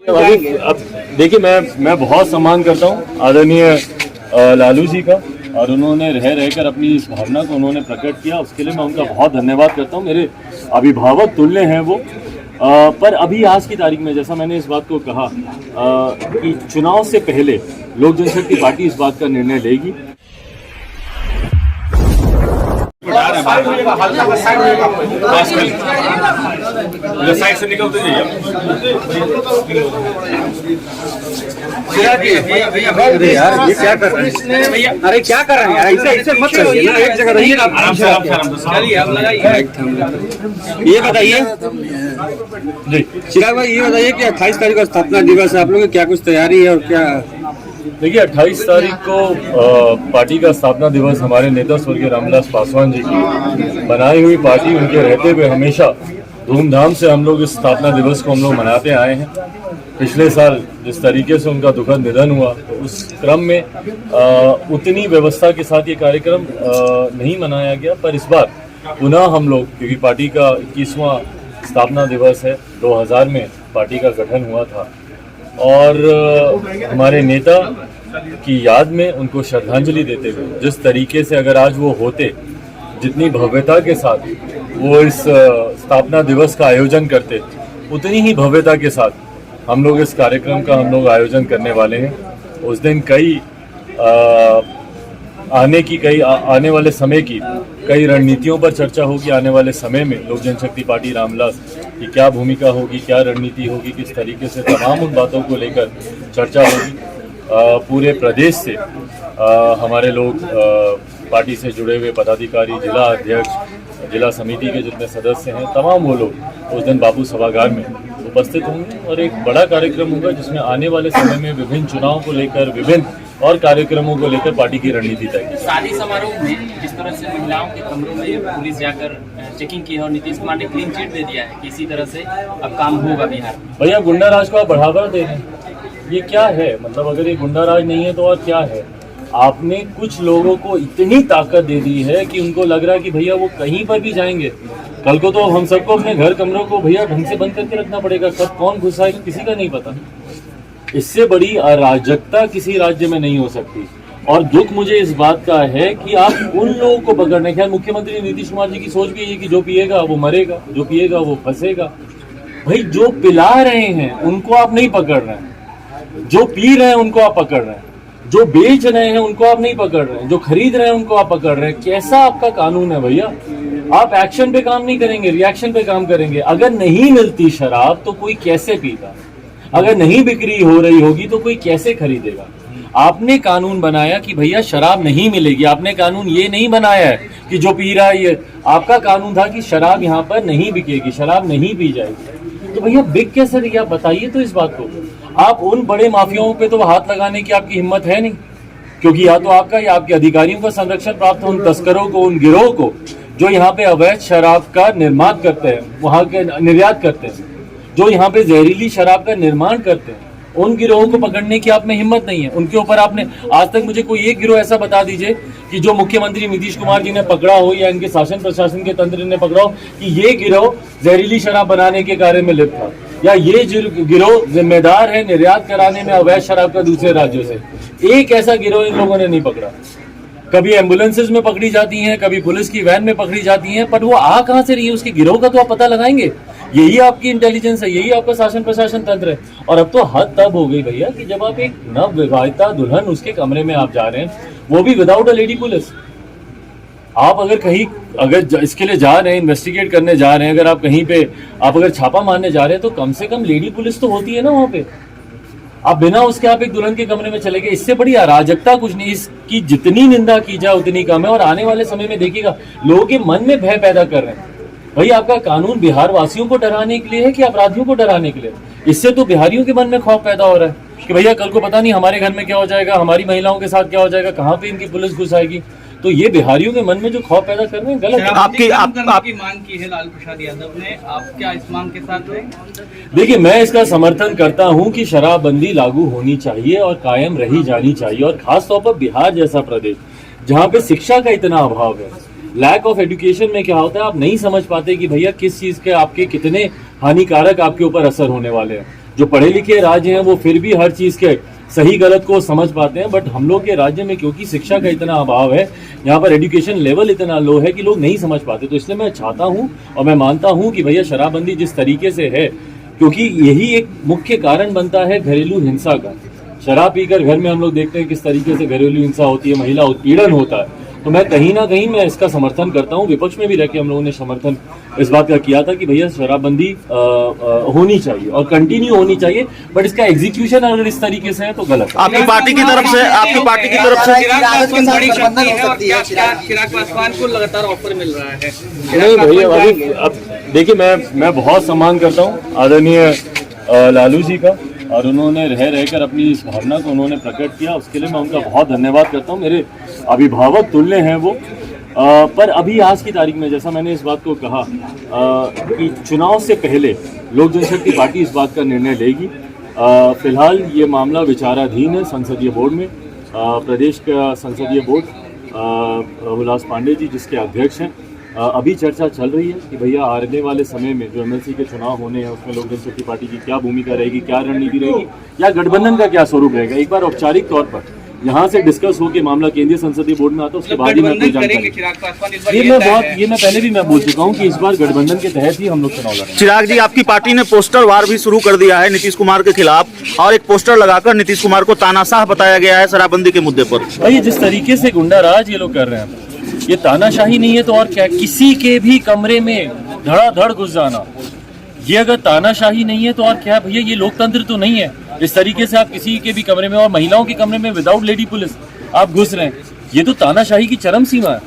अब देखिए, मैं बहुत सम्मान करता हूँ आदरणीय लालू जी का, और उन्होंने रह कर अपनी इस भावना को उन्होंने प्रकट किया, उसके लिए मैं उनका बहुत धन्यवाद करता हूँ। मेरे अभिभावक तुल्य हैं वो। पर अभी आज की तारीख में, जैसा मैंने इस बात को कहा कि चुनाव से पहले लोक जनशक्ति पार्टी इस बात का निर्णय लेगी। साइड से निकलते जाइए। अरे यार, ये क्या कर रहे हैं भैया? अरे क्या कर रहे हैं यार? ऐसे मत करिए ना, एक जगह रहिए। ये बताइए जी चिराग भाई, ये बताइए कि 28 तारीख को स्थापना दिवस है, आप लोगों की क्या कुछ तैयारी है और क्या? देखिए, 28 तारीख को पार्टी का स्थापना दिवस हमारे नेता स्वर्गीय रामविलास पासवान जी की बनाई हुई पार्टी, उनके रहते हुए हमेशा धूमधाम से हम लोग इस स्थापना दिवस को हम लोग मनाते आए हैं। पिछले साल जिस तरीके से उनका दुखद निधन हुआ, तो उस क्रम में उतनी व्यवस्था के साथ ये कार्यक्रम नहीं मनाया गया, पर इस बार पुनः हम लोग, क्योंकि पार्टी का 21वां स्थापना दिवस है, 2000 में पार्टी का गठन हुआ था, और हमारे नेता की याद में उनको श्रद्धांजलि देते हुए जिस तरीके से अगर आज वो होते, जितनी भव्यता के साथ वो इस स्थापना दिवस का आयोजन करते, उतनी ही भव्यता के साथ हम लोग इस कार्यक्रम का हम लोग आयोजन करने वाले हैं। उस दिन आने वाले समय की कई रणनीतियों पर चर्चा होगी। आने वाले समय में लोक जनशक्ति पार्टी रामविलास की क्या भूमिका होगी, क्या रणनीति होगी, किस तरीके से, तमाम उन बातों को लेकर चर्चा होगी। पूरे प्रदेश से हमारे लोग, पार्टी से जुड़े हुए पदाधिकारी, जिला अध्यक्ष, जिला समिति के जितने सदस्य हैं, तमाम वो लोग उस दिन बापू सभागार में उपस्थित होंगे, और एक बड़ा कार्यक्रम होगा जिसमें आने वाले समय में विभिन्न चुनाव को लेकर, विभिन्न और कार्यक्रमों को लेकर पार्टी की रणनीति तय की। शादी समारोह में जिस तरह से महिलाओं के कमरों में पुलिस जाकर चेकिंग की है और नीतीश कुमार ने क्लीन चिट दे दिया है कि इसी तरह से अब काम होगा बिहार में। भैया, गुंडा राज को आप बढ़ावा दे रहे हैं, ये क्या है? मतलब अगर ये गुंडा राज नहीं है तो और क्या है? आपने कुछ लोगों को इतनी ताकत दे दी है कि उनको लग रहा है कि भैया वो कहीं पर भी जाएंगे। कल को तो हम सबको अपने घर कमरों को भैया ढंग से बंद करके रखना पड़ेगा, कब कौन घुस आएगा किसी का नहीं पता। इससे बड़ी अराजकता किसी राज्य में नहीं हो सकती। और दुख मुझे इस बात का है कि आप उन लोगों को पकड़ने, खैर मुख्यमंत्री नीतीश कुमार जी की सोच भी है कि जो पिएगा वो मरेगा, जो पिएगा वो फंसेगा। भाई, जो पिला रहे हैं उनको आप नहीं पकड़ रहे हैं, जो पी रहे हैं उनको आप पकड़ रहे हैं, जो बेच रहे हैं उनको आप नहीं पकड़ रहे हैं, जो खरीद रहे हैं उनको आप पकड़ रहे हैं। कैसा आपका कानून है भैया? आप एक्शन पे काम नहीं करेंगे, रिएक्शन पे काम करेंगे। अगर नहीं मिलती शराब तो कोई कैसे पीता? अगर नहीं बिक्री हो रही होगी तो कोई कैसे खरीदेगा? आपने कानून बनाया कि भैया शराब नहीं मिलेगी। आपने कानून ये नहीं बनाया है कि जो पी रहा है ये, आपका कानून था कि शराब यहाँ पर नहीं बिकेगी, शराब नहीं पी जाएगी। तो भैया बिक कैसे रही? आप बताइए तो इस बात को। आप उन बड़े माफियाओं पे तो हाथ लगाने की आपकी हिम्मत है नहीं, क्योंकि या तो आपका या आपके अधिकारियों का संरक्षण प्राप्त हो उन तस्करों को, उन गिरोह को जो यहाँ पे अवैध शराब का निर्माण करते हैं, वहाँ के निर्यात करते हैं, जो यहाँ पे जहरीली शराब का निर्माण करते हैं, उन गिरोहों को पकड़ने की आप में हिम्मत नहीं है। उनके ऊपर आपने आज तक मुझे कोई एक गिरोह ऐसा बता दीजिए कि जो मुख्यमंत्री नीतीश कुमार जी ने पकड़ा हो या इनके शासन प्रशासन के तंत्र ने पकड़ा हो कि ये गिरोह जहरीली शराब बनाने के कार्य में लिप्त था, या ये गिरोह जिम्मेदार है निर्यात कराने में अवैध शराब का दूसरे राज्यों से। एक ऐसा गिरोह इन लोगों ने नहीं पकड़ा। कभी एम्बुलेंसेज में पकड़ी जाती हैं, कभी पुलिस की वैन में पकड़ी जाती हैं, पर वो आ कहां से रही है उसके गिरोह का तो आप पता लगाएंगे। यही आपकी इंटेलिजेंस है, यही आपका शासन प्रशासन तंत्र है। और अब तो हद तब हो गई भैया कि जब आप एक नव विवाहिता दुल्हन उसके कमरे में आप जा रहे हैं, वो भी विदाउट अ लेडी पुलिस। आप अगर कहीं इसके लिए जा रहे हैं, इन्वेस्टिगेट करने जा रहे हैं, अगर आप कहीं पे आप अगर छापा मारने जा रहे हैं तो कम से कम लेडी पुलिस तो होती है ना वहां पे। आप बिना उसके आप एक दुल्हन के कमरे में चले गए। इससे बड़ी अराजकता कुछ नहीं। इसकी जितनी निंदा की जाए उतनी कम है। और आने वाले समय में देखिएगा, लोगों के मन में भय पैदा कर रहे हैं। भाई, आपका कानून बिहार वासियों को डराने के लिए है कि अपराधियों को डराने के लिए? इससे तो बिहारियों के मन में खौफ पैदा हो रहा है कि भैया कल को पता नहीं हमारे घर में क्या हो जाएगा, हमारी महिलाओं के साथ क्या हो जाएगा, कहाँ पे इनकी पुलिस घुस आएगी। तो ये बिहारियों के मन में जो खौफ पैदा कर रहे हैं गलत है। आपकी मांग की है लालू प्रसाद यादव ने, आप क्या इस मांग के साथ हैं? देखिए, मैं इसका समर्थन करता हूं कि शराबबंदी लागू होनी चाहिए और कायम रही जानी चाहिए। और खासतौर पर बिहार जैसा प्रदेश जहां पे शिक्षा का इतना अभाव है, लैक ऑफ एजुकेशन में क्या होता है, आप नहीं समझ पाते कि भैया किस चीज के आपके कितने हानिकारक आपके ऊपर असर होने वाले हैं। जो पढ़े लिखे राज्य हैं वो फिर भी हर चीज़ के सही गलत को समझ पाते हैं, बट हम लोग के राज्य में क्योंकि शिक्षा का इतना अभाव है, यहाँ पर एजुकेशन लेवल इतना लो है कि लोग नहीं समझ पाते। तो इसलिए मैं चाहता हूँ और मैं मानता हूँ कि भैया शराबबंदी जिस तरीके से है, क्योंकि यही एक मुख्य कारण बनता है घरेलू हिंसा का। शराब पीकर घर में हम लोग देखते हैं किस तरीके से घरेलू हिंसा होती है, महिला उत्पीड़न होता है। तो मैं कहीं ना कहीं मैं इसका समर्थन करता हूँ। विपक्ष में भी रह के हम लोगों ने समर्थन इस बात का किया था कि भैया शराबबंदी होनी चाहिए और कंटिन्यू होनी चाहिए, बट इसका एग्जीक्यूशन अगर इस तरीके से है तो गलत है। आपकी पार्टी की तरफ से चिराग पासवान को लगातार ऑफर मिल रहा है। नहीं भैया, अभी अब देखिए मैं बहुत सम्मान करता हूँ आदरणीय लालू जी का, और उन्होंने रह रहकर अपनी इस भावना को उन्होंने प्रकट किया, उसके लिए मैं उनका बहुत धन्यवाद करता हूँ। मेरे अभिभावक तुल्य हैं वो। पर अभी आज की तारीख में जैसा मैंने इस बात को कहा कि चुनाव से पहले लोक जनशक्ति पार्टी इस बात का निर्णय लेगी। फिलहाल ये मामला विचाराधीन है संसदीय बोर्ड में। प्रदेश का संसदीय बोर्ड उल्लास पांडे जी जिसके अध्यक्ष हैं, अभी चर्चा चल रही है कि भैया आने वाले समय में जो एमएलसी के चुनाव होने हैं उसमें लोक जनशक्ति पार्टी की क्या भूमिका रहेगी, क्या रणनीति रहेगी, या गठबंधन का क्या स्वरूप रहेगा। एक बार औपचारिक तौर पर यहाँ से डिस्कस हो के मामला केंद्रीय संसदीय बोर्ड में आता है, उसके बाद ही मैं कोई जानकारी। ये मैं पहले भी मैं बोल चुका हूँ कि इस बार गठबंधन के तहत ही हम लोग चुनाव लड़ेंगे। चिराग जी, आपकी पार्टी ने पोस्टर वार भी शुरू कर दिया है नीतीश कुमार के खिलाफ, और एक पोस्टर लगाकर नीतीश कुमार को तानाशाह बताया गया है शराबबंदी के मुद्दे पर। भाई जिस तरीके से गुंडाराज ये लोग कर रहे हैं, ये तानाशाही नहीं है तो और क्या। किसी के भी कमरे में धड़ाधड़ घुस जाना, ये अगर तानाशाही नहीं है तो और क्या भैया। ये लोकतंत्र तो नहीं है। इस तरीके से आप किसी के भी कमरे में और महिलाओं के कमरे में विदाउट लेडी पुलिस आप घुस रहे हैं, ये तो तानाशाही की चरम सीमा है।